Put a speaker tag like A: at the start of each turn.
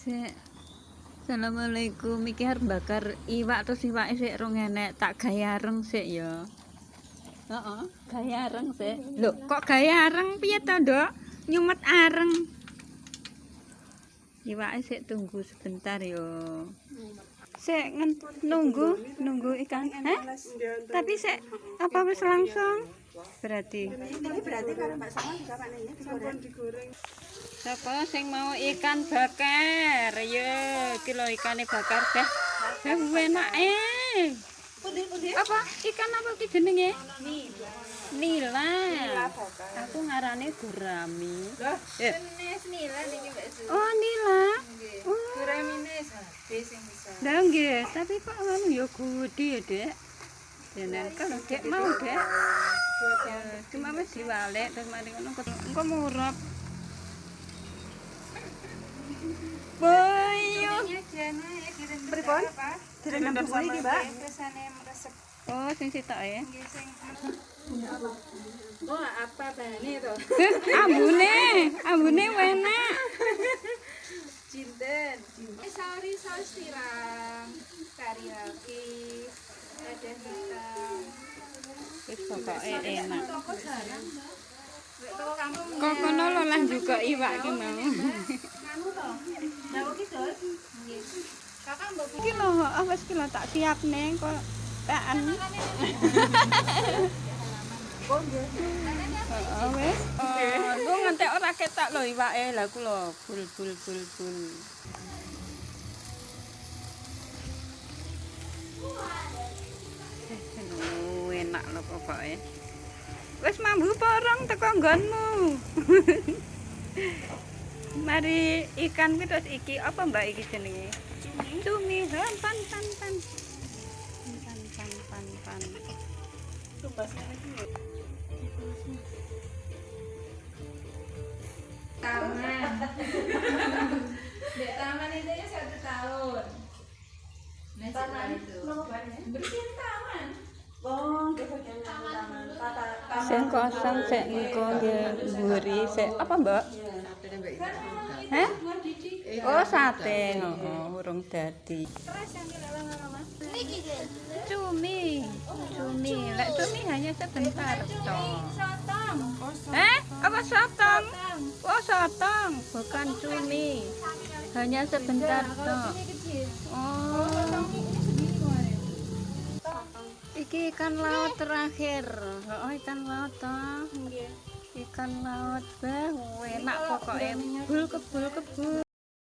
A: Sik. Assalamualaikum. Iki arep bakar iwak terus iwake sik rong enek tak gawe areng sik ya. Heeh, gawe areng sik. Lho, kok gawe areng piye to, Nduk? Nyumet areng. Iwake sik tunggu sebentar yo. Sik nunggu ikan. Tapi sik apa wis langsung? Berarti.
B: Ini berarti kalau Mbak Sama juga Pak Nenya digoreng.
A: Sapa sing mau ikan bakar? Ya, iki lho ikane bakar deh. Enake. Apa? Ikan apa iki jenenge? Nila. Aku ngarane gurami.
B: Jenis nila niki Mbak Su.
A: Oh, nila. Oh,
B: Guramine sapi sing bisa.
A: lah nggih, tapi kok ngono ya gede ya, Dek. Jeneng kalau Dek mau, Dek. Ya, cuma wis diwalek terus mari ngono engko murap. Boyo.
B: Pripun? Direndam dulu iki, Mbak.
C: Rasane meresep
A: Oh, sing sitok ya.
C: nggih sing Oh, apa bahane to?
A: Ambune enak.
C: Jinten. Saus tiram, kari lapis, ada hitam.
A: Wis pokoke enak.
C: Toko jarang. Toko kampung.
A: Kok kono lho lah juga iwak ki mau.
C: Anu to. Dawa ki, Dul. Nggih. Kakak mbok
A: Iki lho, wis ki lho tak siapne kok tekan. Heeh wis. Aku ngantek ora ketok lho iwake. Lah ku lho bul. Enak lho pokoke. Wis mambu porong teko nggonmu. Mari ikan kuwi terus iki apa Mbak iki jenenge? Cumi. Pan.
C: taman. Di taman itu ya 1 tahun. Taman itu. Bersihin taman.
B: Oh, nggih bagian taman.
A: Sing kosong sik engko nggih mburi sik apa Mbak? Heh? Oh sate, urung dadi.
C: Terus yang lama-lama.
A: Cumi. Lek cumi hanya sebentar toh.
C: Sotong.
A: Apa sotong? Oh sotong, bukan cumi. Hanya sebentar toh. Oh. Iki ikan laut terakhir. Oh ikan laut toh. Ikan laut bah enak pokoknya bul kebul